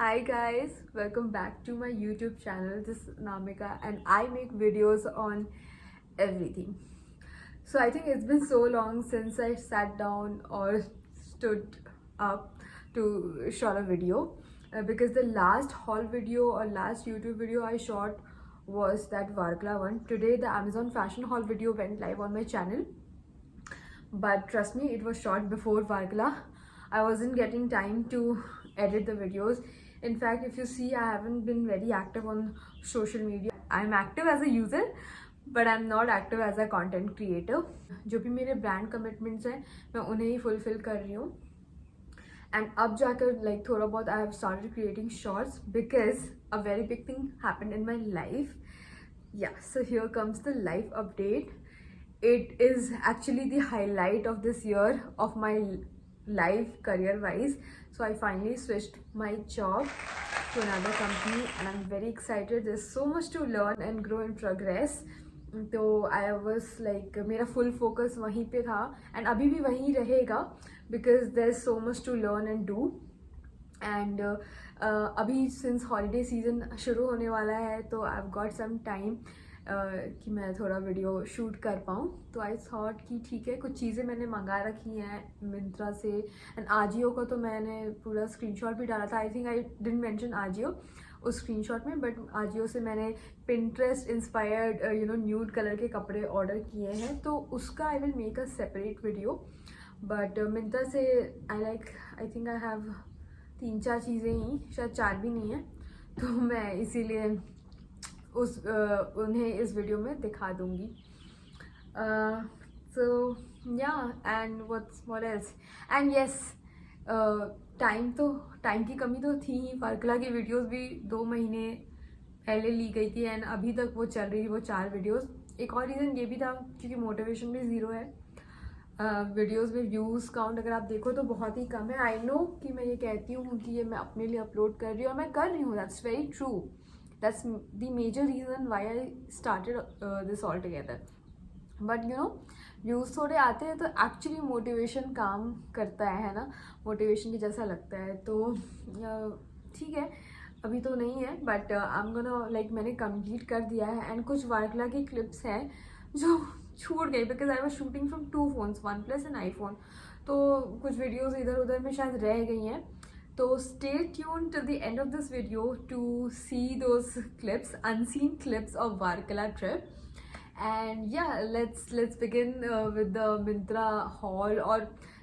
Hi guys, welcome back to my YouTube channel. This is Namika and I make videos on everything. So I think it's been so long since I sat down or stood up to shot a video because the last haul video or last YouTube video I shot was that Varkla one. Today the Amazon fashion haul video went live on my channel, but trust me, it was shot before Varkala. I wasn't getting time to edit the videos. In fact, if you see, I haven't been very active on social media. I'm active as a user, but I'm not active as a content creator. जो भी मेरे brand commitments हैं, मैं उन्हें ही fulfill कर रही हूँ. And अब जाकर like थोड़ा बहुत I have started creating shorts because a very big thing happened in my life. Yeah, so here comes the life update. It is actually the highlight of this year of my life career wise. So I finally switched my job to another company and I'm very excited. There's so much to learn and grow and progress. तो I was like मेरा full focus वहीं पे था and अभी भी वहीं रहेगा because there is so much to learn and do. And अभी सिंस हॉलीडे सीजन शुरू होने वाला है तो I have got some time कि मैं थोड़ा वीडियो शूट कर पाऊँ. तो आई थॉट कि ठीक है, कुछ चीज़ें मैंने मंगा रखी हैं मिंत्रा से एंड आजियो का तो मैंने पूरा स्क्रीनशॉट भी डाला था. I think I didn't mention Ajio उस स्क्रीनशॉट में, बट आजियो से मैंने पिंटरेस्ट इंस्पायर्ड न्यूड कलर के कपड़े ऑर्डर किए हैं तो उसका I will make a separate video. But Myntra से आई थिंक आई हैव 3-4 चीज़ें ही, शायद 4 भी नहीं है, तो मैं इसीलिए उन्हें इस वीडियो में दिखा दूँगी. सो या and what else and yes, time की कमी तो थी ही. फार्कला की वीडियोस भी 2 महीने पहले ली गई थी एंड अभी तक वो चल रही है वो 4 वीडियोस. एक और रीज़न ये भी था क्योंकि मोटिवेशन भी ज़ीरो है. वीडियोस में व्यूज़ काउंट अगर आप देखो तो बहुत ही कम है. आई नो कि मैं ये कहती हूँ कि ये मैं अपने लिए अपलोड कर रही हूँ और मैं कर रही हूँ. That's very true. That's the major reason why I started this all together. But views थोड़े आते हैं तो एक्चुअली मोटिवेशन काम करता है ना, मोटिवेशन की जैसा लगता है. तो ठीक है, अभी तो नहीं है बट आई एम गोना मैंने कंप्लीट कर दिया है. एंड कुछ वार्कला की क्लिप्स हैं जो छूट गई because I was shooting from 2 phones, OnePlus and iPhone. तो कुछ वीडियोज़ इधर उधर में शायद रह गई हैं. तो stay tuned till the end of this video to see those clips, unseen clips of Varkala trip. And yeah, let's begin with the Myntra haul, or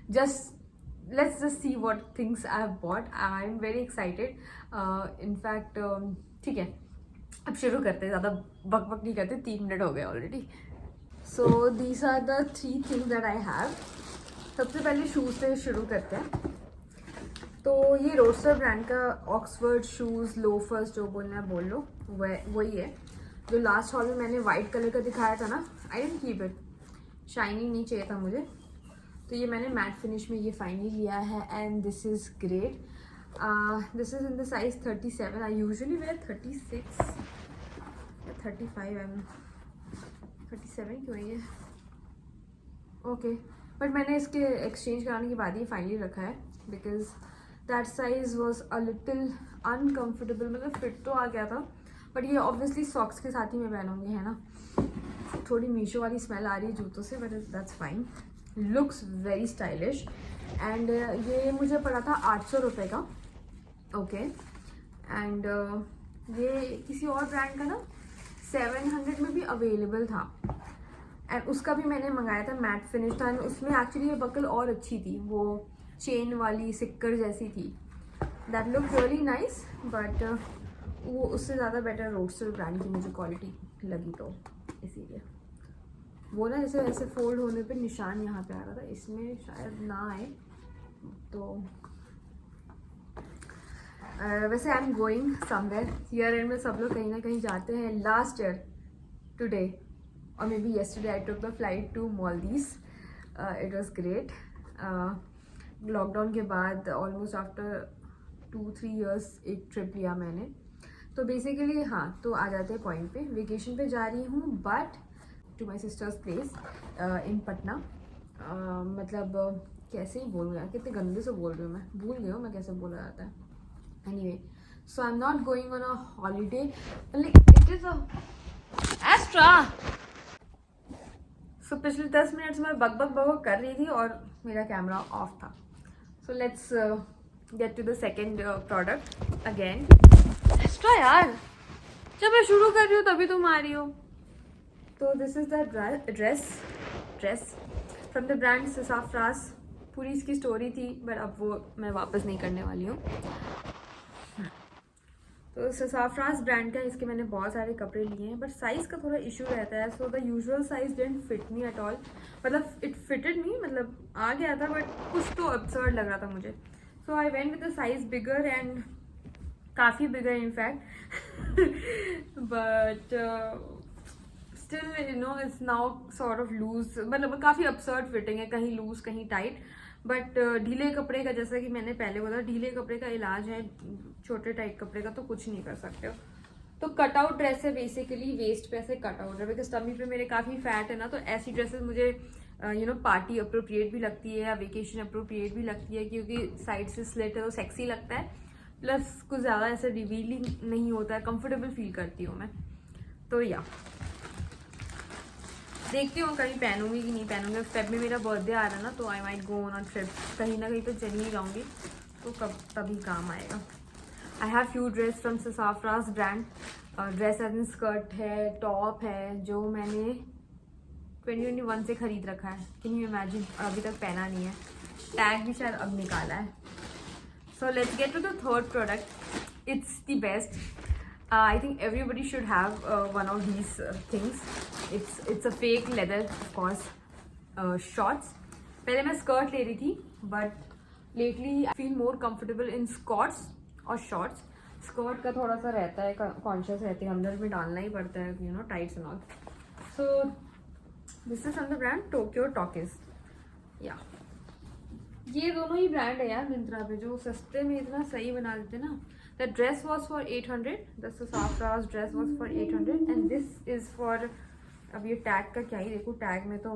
let's just see what things I have bought. I'm very excited. In fact, ठीक है, अब शुरू करते हैं. ज़्यादा बक नहीं करते, 3 minute हो गए already. So these are the 3 things that I have. सबसे पहले शूज़ से शुरू करते हैं. तो ये रोस्टर ब्रांड का ऑक्सफर्ड शूज़ लोफर्स जो बोलना है बोल लो, वही है जो लास्ट हॉल में मैंने वाइट कलर का दिखाया था ना. आई डेंट कीप इट, शाइनिंग नहीं चाहिए था मुझे, तो ये मैंने मैट फिनिश में ये फाइनली लिया है and this is great. This is in the size 37. I usually wear 36 या 35. आई एम 37 क्यों है ये, ओके. बट मैंने इसके एक्सचेंज कराने के बाद ही फाइनली रखा है because that size was a little uncomfortable. मतलब फिट तो आ गया था बट ये ऑब्वियसली सॉक्स के साथ ही मैं पहनूंगी, है ना. थोड़ी मीशो वाली स्मेल आ रही है जूतों से but that's fine. Looks very stylish and ये मुझे पड़ा था 800 रुपये का, ओके. एंड ये किसी और ब्रांड का ना 700 में भी अवेलेबल था एंड उसका भी मैंने मंगाया था. मैट फिनिश था एंड उसमें एक्चुअली ये बकल और अच्छी थी, वो चेन वाली सिक्कर जैसी थी. That look really nice but वो उससे ज़्यादा बेटर रोडस्टर ब्रांड की मुझे क्वालिटी लगी, तो इसीलिए वो ना जैसे ऐसे फोल्ड होने पे निशान यहाँ पे आ रहा था, इसमें शायद ना आए. तो वैसे I am going somewhere. Year and में सब लोग कहीं ना कहीं जाते हैं. लास्ट ईयर टुडे और maybe yesterday I took the flight to Maldives. It was great. Lockdown के बाद ऑलमोस्ट आफ्टर 2-3 ईयर्स एक ट्रिप लिया मैंने. तो बेसिकली हाँ, तो आ जाते हैं पॉइंट पे. वेकेशन पे जा रही हूँ but to my sister's place in Patna. मतलब कैसे ही बोलूँ यार, कितने गंदे से बोल रही हूँ मैं, भूल गई हूँ मैं कैसे बोला जाता है. Anyway, so I'm not going on a holiday. Like it is a Astra. So पिछले 10 मिनट से मैं बक कर रही थी और मेरा कैमरा ऑफ था. So let's get to the second product again. Astra यार, जब मैं शुरू कर रही हूँ तभी तुम आ रही हो. तो this is the dress from the brand Sassafras. पूरी इसकी स्टोरी थी बट अब वो मैं वापस नहीं करने वाली हूँ. तो ससाफ्रास ब्रांड का इसके मैंने बहुत सारे कपड़े लिए हैं बट साइज़ का थोड़ा इशू रहता है. So the usual size didn't fit me at all. मतलब इट फिटेड मी, मतलब आ गया था बट कुछ तो absurd लग रहा था मुझे. So I went with the size bigger and काफ़ी bigger in fact but still you know it's now sort of loose. मतलब काफ़ी absurd फिटिंग है, कहीं लूज कहीं टाइट. बट ढीले कपड़े का, जैसा कि मैंने पहले बोला, ढीले कपड़े का इलाज है, छोटे टाइट कपड़े का तो कुछ नहीं कर सकते हो. तो कटआउट ड्रेस है बेसिकली, वेस्ट पे ऐसे कटआउट है बिकॉज टमी पे मेरे काफ़ी फैट है ना. तो ऐसी ड्रेसेस मुझे यू नो पार्टी अप्रोप्रिएट भी लगती है या वेकेशन अप्रोप्रिएट भी लगती है क्योंकि साइड से स्लिट है तो सेक्सी लगता है. प्लस कुछ ज़्यादा ऐसे रिवीलिंग नहीं होता है, कंफर्टेबल फील करती हूँ मैं. तो या देखती हूँ कहीं पहनूंगी कि नहीं पहनूंगी. फेब में मेरा बर्थडे आ रहा है ना तो I might go on trip. कहीं ना कहीं तो चली ही जाऊँगी तो कब तभी काम आएगा. I have few dress from Sassafras brand. Dress and skirt है, टॉप है जो मैंने 2021 से ख़रीद रखा है. Can you imagine? और अभी तक पहना नहीं है. टैग भी शायद अब निकाला है. So let's get to the third product. It's the best. I think everybody should have one of these things. It's a fake leather, of course, shorts. पहले मैं स्कर्ट ले रही थी but lately I feel more comfortable in skirts और shorts. Skirt का थोड़ा सा रहता है, कॉन्शियस रहती है, अंदर में डालना ही पड़ता है, you know, tights and all. So this is from the brand Tokyo talkies. या ये दोनों ही ब्रांड है यार मिंत्रा पे जो सस्ते में इतना सही बना देते ना. The dress was for 800. The Sassafras dress was for 800 and this is for, अब ये टैग का क्या ही देखो, टैग में तो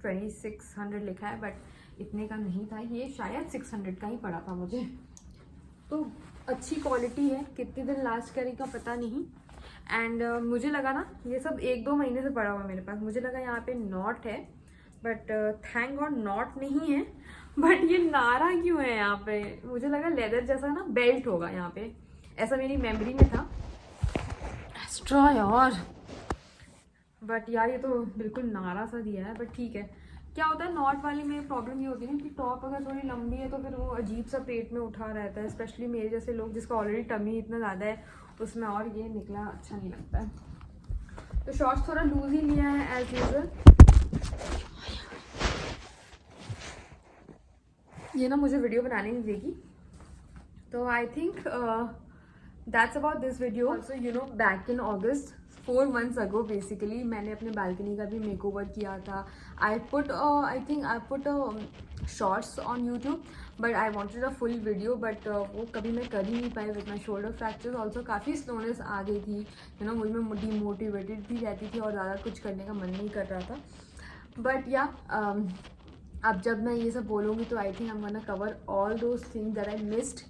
2600 लिखा है बट इतने का नहीं था. ये शायद 600 का ही पड़ा था मुझे. तो अच्छी क्वालिटी है, कितने दिन लास्ट करेगा पता नहीं. एंड मुझे लगा ना ये सब 1-2 महीने से पड़ा हुआ मेरे पास. मुझे लगा यहाँ पे नॉट है बट थैंक गॉड नॉट नहीं है. बट ये नारा क्यों है यहाँ पे? मुझे लगा लेदर जैसा ना बेल्ट होगा यहाँ पे, ऐसा मेरी मेमोरी में था. एक्स्ट्रा यार, बट यार ये तो बिल्कुल नारा सा दिया है. बट ठीक है, क्या होता है नॉट वाली में प्रॉब्लम ये होती है ना कि टॉप अगर थोड़ी लंबी है तो फिर वो अजीब सा पेट में उठा रहता है. स्पेशली मेरे जैसे लोग जिसका ऑलरेडी टमी इतना ज़्यादा है उसमें और ये निकला अच्छा नहीं लगता है. तो शॉर्ट्स थोड़ा लूज ही लिया है एज यूजल. ये ना मुझे वीडियो बनाने नहीं देगी. तो I think that's about this video. Also you know back in August 4 months ago basically मैंने अपने बालकनी का भी मेक ओवर किया था. I put shorts on YouTube but I wanted a full video but वो कभी मैं कर ही नहीं पाई with my shoulder fractures. Also काफ़ी स्लोनेस आ गई थी, यू नो, मुझ में डीमोटिवेटेड भी रहती थी और ज़्यादा कुछ करने का मन नहीं कर रहा था. बट या अब जब मैं ये सब बोलूँगी तो I think I am gonna cover all those things that I missed.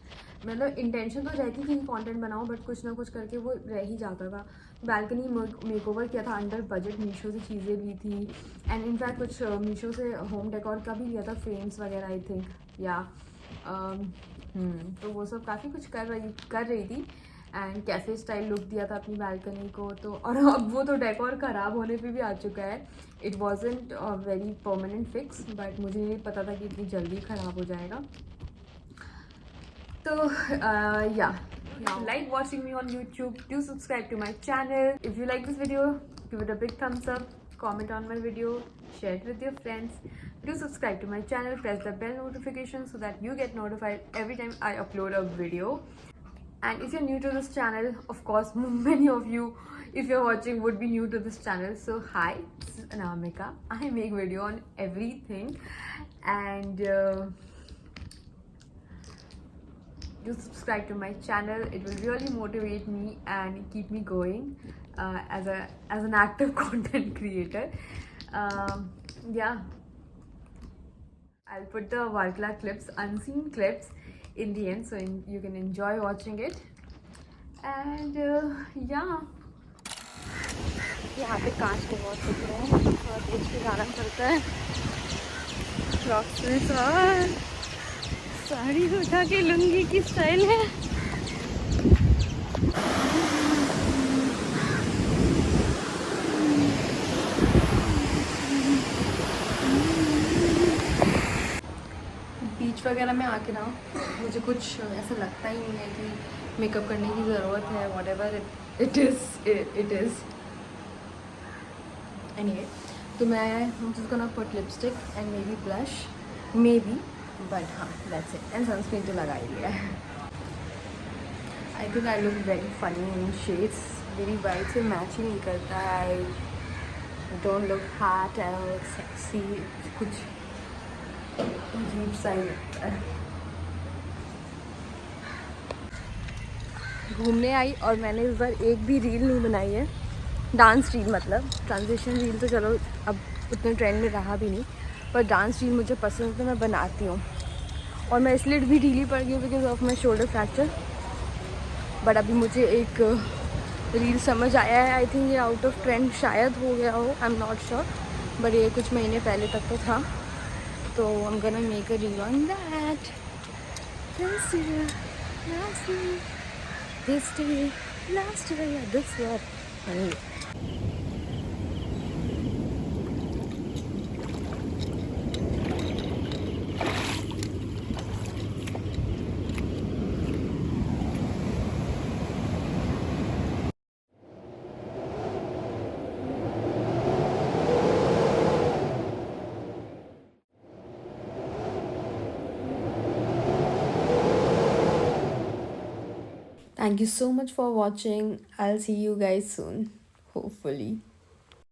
मतलब इंटेंशन तो रहती थी कि कंटेंट बनाऊँ बट कुछ ना कुछ करके वो रह ही जाता था. बालकनी मेकओवर किया था अंडर बजट, मीशो से चीज़ें ली थी एंड इनफैक्ट कुछ मीशो से होम डेकोर का भी लिया था, फ्रेम्स वगैरह आई थिंक. या तो वो सब काफ़ी कुछ कर रही थी एंड कैफ़े स्टाइल लुक दिया था अपनी बालकनी को. तो और अब वो तो डेकोर ख़राब होने पे भी आ चुका है. It wasn't very permanent fix but मुझे नहीं पता था कि इतनी जल्दी ख़राब हो जाएगा. तो या like watching me on YouTube. Do subscribe to my channel. If you like this video, give it a big thumbs up. Comment on my video. Share it with your friends. Do subscribe to my channel. Press the bell notification so that you get notified every time I upload a video. And if you're new to this channel, of course, many of you, if you're watching, would be new to this channel. So hi, this is Anamika. I make video on everything, and do subscribe to my channel. It will really motivate me and keep me going as an active content creator. Yeah, I'll put the Varkla clips, unseen clips, in the end, so you can enjoy watching it. And यहाँ पे कांच के बहुत दिख रहे हैं, थोड़ा तेज पे जाना पड़ता है। फ्रॉक्स में साड़ी उठा के लुंगी की स्टाइल है। बीच वगैरह में आके ना मुझे कुछ ऐसा लगता ही नहीं है कि मेकअप करने की ज़रूरत है। What ever it is anyway. तो मैं जिसको ना put lipstick and may be blush, may be, but हाँ दैट्स इट। एंड सनस्क्रीन तो लगा ही लिया है। I think I look very funny in shades, मेरी वाइट से मैच ही नहीं करता है। I don't look hot and sexy, कुछ अजीब सा ही लगता है। घूमने आई और मैंने इस बार एक भी रील नहीं बनाई है, डांस रील, मतलब ट्रांजिशन रील तो चलो अब उतने ट्रेंड में रहा भी नहीं, पर डांस रील मुझे पसंद है तो मैं बनाती हूँ। और मैं इसलिए भी ढीली पड़ गई because of my shoulder fracture. But अभी मुझे एक रील समझ आया है, आई थिंक ये आउट ऑफ ट्रेंड शायद हो गया हो, I am not sure, but ये कुछ महीने पहले तक तो था। तो I am gonna make a reel on that. This day, last day, this year. Anyway. Thank you so much for watching. I'll see you guys soon, hopefully.